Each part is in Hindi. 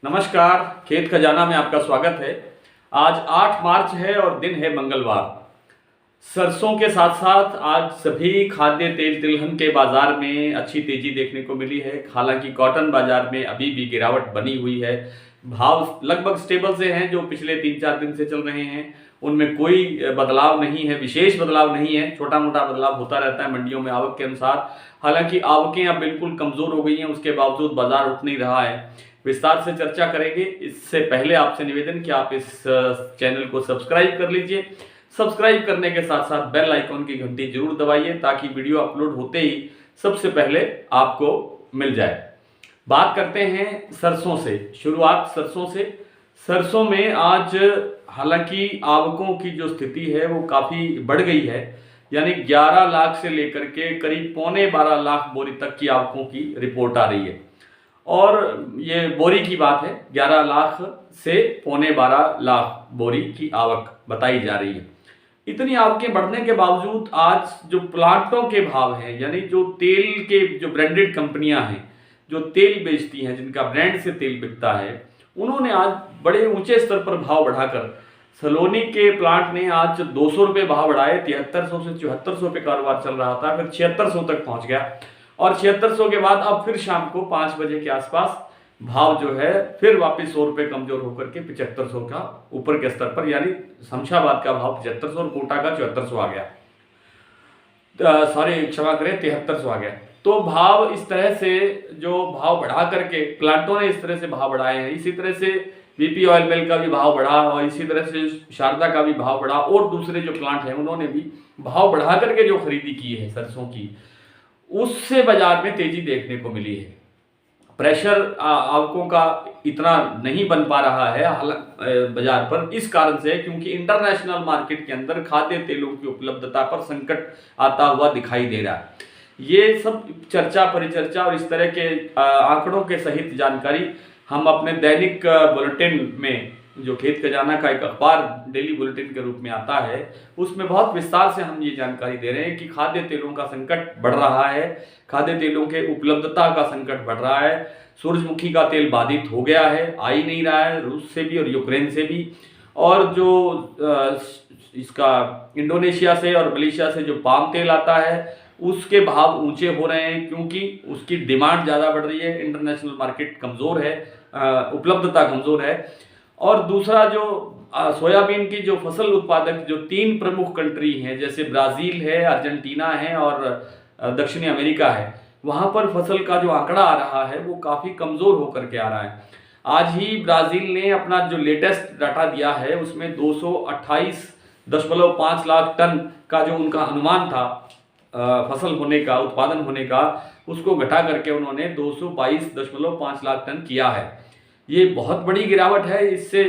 नमस्कार, खेत खजाना में आपका स्वागत है। आज 8 मार्च है और दिन है मंगलवार। सरसों के साथ साथ आज सभी खाद्य तेल तिलहन के बाजार में अच्छी तेजी देखने को मिली है। हालांकि कॉटन बाजार में अभी भी गिरावट बनी हुई है। भाव लगभग स्टेबल से हैं जो पिछले 3-4 दिन से चल रहे हैं, उनमें कोई बदलाव नहीं है, विशेष बदलाव नहीं है। छोटा मोटा बदलाव होता रहता है मंडियों में आवक के अनुसार। हालांकि आवकें अब बिल्कुल कमजोर हो गई हैं, उसके बावजूद बाजार उठ नहीं रहा है। विस्तार से चर्चा करेंगे। इससे पहले आपसे निवेदन कि आप इस चैनल को सब्सक्राइब कर लीजिए। सब्सक्राइब करने के साथ साथ बेल आइकॉन की घंटी जरूर दबाइए ताकि वीडियो अपलोड होते ही सबसे पहले आपको मिल जाए। बात करते हैं सरसों से, शुरुआत सरसों से। सरसों में आज हालांकि आवकों की जो स्थिति है वो काफ़ी बढ़ गई है, यानी 11 लाख से लेकर के करीब पौने 12 लाख बोरी तक की आवकों की रिपोर्ट आ रही है। और ये बोरी की बात है, 11 लाख से पौने 12 लाख बोरी की आवक बताई जा रही है। इतनी आवकें बढ़ने के बावजूद आज जो प्लांटों के भाव हैं, यानी जो तेल के जो ब्रांडेड कंपनियां हैं जो तेल बेचती हैं, जिनका ब्रांड से तेल बिकता है, उन्होंने आज बड़े ऊंचे स्तर पर भाव बढ़ाकर सलोनी के प्लांट ने आज 200 रुपये भाव बढ़ाए। 7300 से 7400 पे कारोबार चल रहा था, फिर 7600 तक पहुंच गया और 7600 के बाद अब फिर शाम को 5 बजे के आसपास भाव जो है फिर वापस 100 रुपये कमजोर होकर के 7500 का ऊपर के स्तर पर, यानी शमशाबाद का भाव 7500 और कोटा का 7400 आ गया। क्षमा करें, 7300 आ गया। तो भाव इस तरह से जो भाव बढ़ा करके प्लांटों ने इस तरह से भाव बढ़ाए हैं। इसी तरह से बीपी ऑयल मिल का भी भाव बढ़ा और इसी तरह से शारदा का भी भाव बढ़ा और दूसरे जो प्लांट हैं उन्होंने भी भाव बढ़ा करके जो खरीदी की है सरसों की, उससे बाजार में तेजी देखने को मिली है। प्रेशर आवकों का इतना नहीं बन पा रहा है बाजार पर, इस कारण से क्योंकि इंटरनेशनल मार्केट के अंदर खाद्य तेलों की उपलब्धता पर संकट आता हुआ दिखाई दे रहा है। ये सब चर्चा परिचर्चा और इस तरह के आंकड़ों के सहित जानकारी हम अपने दैनिक बुलेटिन में, जो खेत खजाना का एक अखबार डेली बुलेटिन के रूप में आता है, उसमें बहुत विस्तार से हम ये जानकारी दे रहे हैं कि खाद्य तेलों का संकट बढ़ रहा है, खाद्य तेलों के उपलब्धता का संकट बढ़ रहा है। सूरजमुखी का तेल बाधित हो गया है, आ ही नहीं रहा है रूस से भी और यूक्रेन से भी। और जो इसका इंडोनेशिया से और मलेशिया से जो पाम तेल आता है उसके भाव ऊंचे हो रहे हैं क्योंकि उसकी डिमांड ज़्यादा बढ़ रही है, इंटरनेशनल मार्केट कमज़ोर है, उपलब्धता कमज़ोर है। और दूसरा जो सोयाबीन की जो फसल उत्पादक जो 3 प्रमुख कंट्री हैं, जैसे ब्राज़ील है, अर्जेंटीना है और दक्षिणी अमेरिका है, वहाँ पर फसल का जो आंकड़ा आ रहा है वो काफ़ी कमज़ोर होकर के आ रहा है। आज ही ब्राज़ील ने अपना जो लेटेस्ट डाटा दिया है उसमें 228.5 लाख टन का जो उनका अनुमान था फसल होने का, उत्पादन होने का, उसको घटा करके उन्होंने 222.5 लाख टन किया है। ये बहुत बड़ी गिरावट है। इससे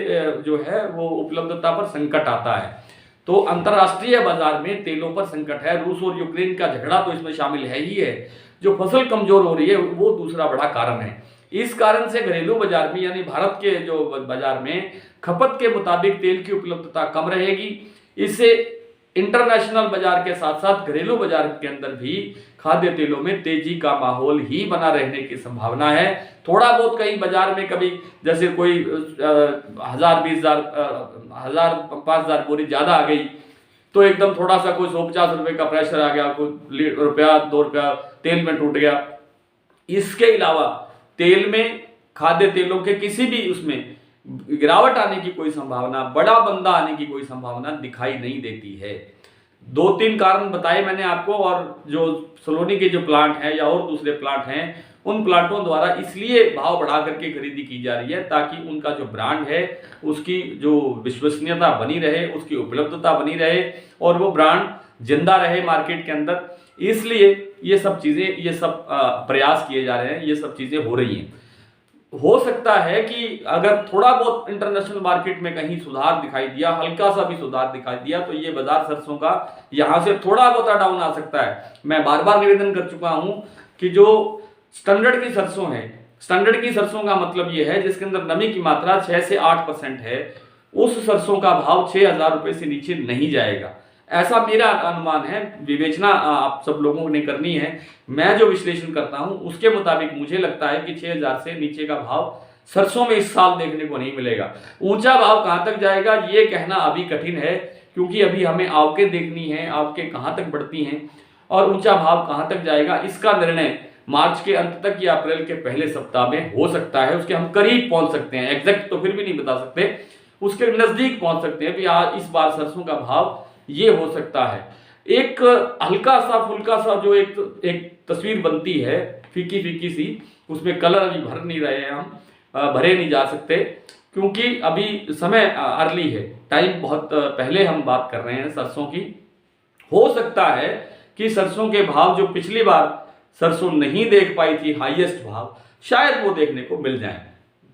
जो है वो उपलब्धता पर संकट आता है। तो अंतर्राष्ट्रीय बाजार में तेलों पर संकट है। रूस और यूक्रेन का झगड़ा तो इसमें शामिल है ही है। जो फसल कमजोर हो रही है वो दूसरा बड़ा कारण है। इस कारण से घरेलू बाजार में, यानी भारत के जो बाजार में खपत के मुताबिक तेल की उपलब्धता कम रहेगी। इससे इंटरनेशनल बाजार के साथ साथ घरेलू बाजार के अंदर भी खाद्य तेलों में तेजी का माहौल ही बना रहने की संभावना है। थोड़ा बहुत कहीं बाजार में कभी जैसे कोई 1000, 20,000, 1000-5000 बोरी ज़्यादा आ गई तो एकदम थोड़ा सा कोई 150 रुपये का प्रेशर आ गया, कोई रुपया 2 रुपया तेल में टूट गया। इसके अलावा तेल में, खाद्य तेलों के किसी भी उसमें गिरावट आने की कोई संभावना, बड़ा बंदा आने की कोई संभावना दिखाई नहीं देती है। 2-3 कारण बताए मैंने आपको। और जो सलोनी के जो प्लांट हैं या और दूसरे प्लांट हैं, उन प्लांटों द्वारा इसलिए भाव बढ़ा करके खरीदी की जा रही है ताकि उनका जो ब्रांड है उसकी जो विश्वसनीयता बनी रहे, उसकी उपलब्धता बनी रहे और वो ब्रांड जिंदा रहे मार्केट के अंदर। इसलिए ये सब चीज़ें, ये सब प्रयास किए जा रहे हैं, ये सब चीज़ें हो रही हैं। हो सकता है कि अगर थोड़ा बहुत इंटरनेशनल मार्केट में कहीं सुधार दिखाई दिया, हल्का सा भी सुधार दिखाई दिया, तो ये बाजार सरसों का यहाँ से थोड़ा बहुत डाउन आ सकता है। मैं बार बार निवेदन कर चुका हूँ कि जो स्टैंडर्ड की सरसों है, स्टैंडर्ड की सरसों का मतलब ये है जिसके अंदर नमी की मात्रा 6 से 8% है, उस सरसों का भाव 6,000 रुपये से नीचे नहीं जाएगा। ऐसा मेरा अनुमान है। विवेचना आप सब लोगों ने करनी है। मैं जो विश्लेषण करता हूं उसके मुताबिक मुझे लगता है कि 6,000 से नीचे का भाव सरसों में इस साल देखने को नहीं मिलेगा। ऊंचा भाव कहां तक जाएगा ये कहना अभी कठिन है, क्योंकि अभी हमें आवकें देखनी है, आवकें कहां तक बढ़ती हैं और ऊंचा भाव कहां तक जाएगा इसका निर्णय मार्च के अंत तक या अप्रैल के पहले सप्ताह में हो सकता है। उसके हम करीब पहुंच सकते हैं, एग्जैक्ट तो फिर भी नहीं बता सकते, उसके नजदीक पहुंच सकते हैं कि आज इस बार सरसों का भाव ये हो सकता है। एक हल्का सा फुल्का सा जो एक तस्वीर बनती है फीकी फीकी सी, उसमें कलर अभी भर नहीं रहे हैं, हम भरे नहीं जा सकते क्योंकि अभी समय अर्ली है, टाइम बहुत पहले हम बात कर रहे हैं सरसों की। हो सकता है कि सरसों के भाव जो पिछली बार सरसों नहीं देख पाई थी हाईएस्ट भाव, शायद वो देखने को मिल जाए।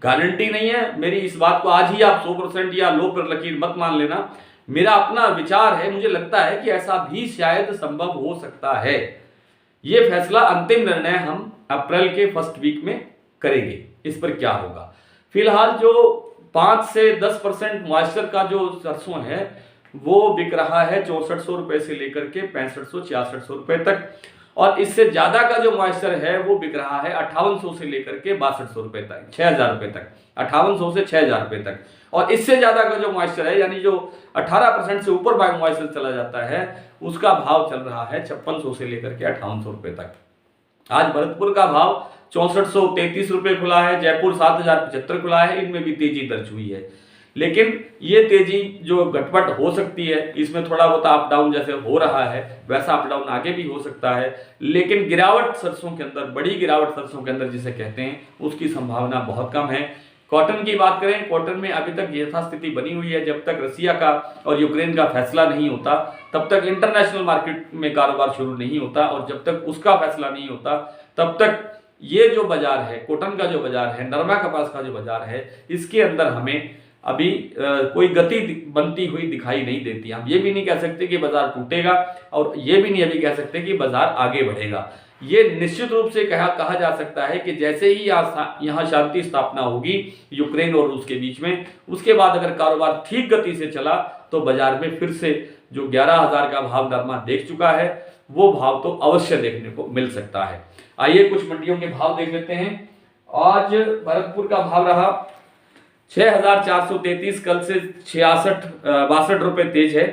गारंटी नहीं है मेरी इस बात को, आज ही आप 100% या लो पर लकीर मत मान लेना, मेरा अपना विचार है, मुझे लगता है कि ऐसा भी शायद संभव हो सकता है। ये फैसला अंतिम निर्णय हम अप्रैल के फर्स्ट वीक में करेंगे, इस पर क्या होगा। फिलहाल जो 5 से 10% मॉइस्चर का जो सरसों है वो बिक रहा है 6400 रुपए से लेकर के 6500-6600 रुपए तक, और इससे ज्यादा का जो मॉइस्चर है वो बिक रहा है 5800 से लेकर के 6200 रुपए तक, 6000 रुपए तक, 5800 से 6000 रुपए तक। और इससे ज्यादा का जो मॉइस्चर है यानी जो 18% से ऊपर बायो मॉइस्चर चला जाता है उसका भाव चल रहा है 5600 से लेकर के 5800 रुपए तक। आज भरतपुर का भाव 6433 रुपए खुला है, जयपुर 7075 खुला है, इनमें भी तेजी दर्ज हुई है। लेकिन ये तेजी जो घटपट हो सकती है, इसमें थोड़ा बहुत अप डाउन जैसे हो रहा है वैसा अप डाउन आगे भी हो सकता है, लेकिन गिरावट सरसों के अंदर, बड़ी गिरावट सरसों के अंदर जिसे कहते हैं, उसकी संभावना बहुत कम है। कॉटन की बात करें, कॉटन में अभी तक यथास्थिति बनी हुई है। जब तक रसिया का और यूक्रेन का फैसला नहीं होता तब तक इंटरनेशनल मार्केट में कारोबार शुरू नहीं होता, और जब तक उसका फैसला नहीं होता तब तक ये जो बाजार है, कॉटन का जो बाजार है, नरमा कपास का जो बाजार है, इसके अंदर हमें अभी कोई गति बनती हुई दिखाई नहीं देती। हम ये भी नहीं कह सकते कि बाजार टूटेगा, और ये भी नहीं अभी कह सकते कि बाजार आगे बढ़ेगा। ये निश्चित रूप से कहा जा सकता है कि जैसे ही यहाँ शांति स्थापना होगी यूक्रेन और रूस के बीच में, उसके बाद अगर कारोबार ठीक गति से चला तो बाजार में फिर से जो 11,000 का भाव नरमा देख चुका है वो भाव तो अवश्य देखने को मिल सकता है। आइए कुछ मंडियों के भाव देख लेते हैं। आज भरतपुर का भाव रहा 6433, कल से 62 रुपए तेज है।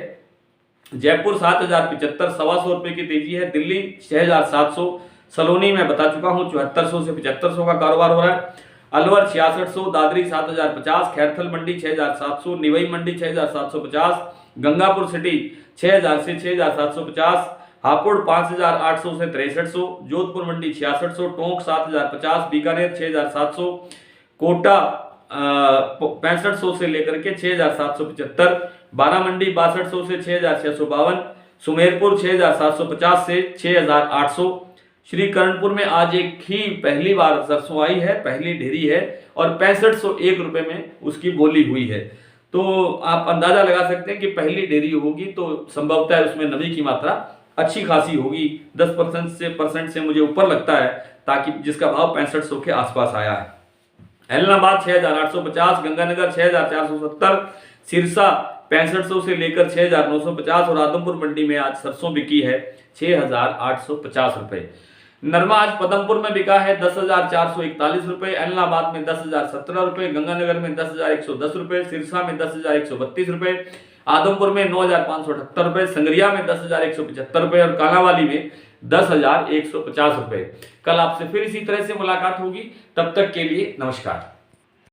जयपुर 7075, 125 रुपए की तेजी है। दिल्ली 6700, सलोनी में बता चुका हूं 7400 से 7500 का कारोबार हो रहा है। अलवर 6600, दादरी 7050, खैरथल मंडी 6700, निवई मंडी 6750, गंगापुर सिटी 6000 से 6750, हापुड़ 5800 से 6300, जोधपुर मंडी 6600, टोंक 7050, बीकानेर 6700, कोटा 6500 से लेकर के 6775, बारामंडी 6200 से 6652, सुमेरपुर 6750 से 6800। श्री करणपुर में आज एक ही पहली बार सरसों आई है, पहली ढेरी है, और 6501 रुपए में उसकी बोली हुई है। तो आप अंदाजा लगा सकते हैं कि पहली ढेरी होगी तो संभवतः उसमें नमी की मात्रा अच्छी खासी होगी, 10% से मुझे ऊपर लगता है, ताकि जिसका भाव 6500 के आसपास आया है। एलनाबाद 6850, गंगानगर 6470, सिरसा 6500 से लेकर 6950, और आदमपुर मंडी में आज सरसों बिकी है 6850 रुपए। नरमा आज पदमपुर में बिका है 10,441 रुपए, एलनाबाद में 10,017 रुपए, गंगानगर में 10,110 रुपए, सिरसा में 10,132 रुपए, आदमपुर में 9,578 रुपए, संगरिया में 10,175 रुपए, और कालावाली में 10,150 रुपए। कल आपसे फिर इसी तरह से मुलाकात होगी, तब तक के लिए नमस्कार।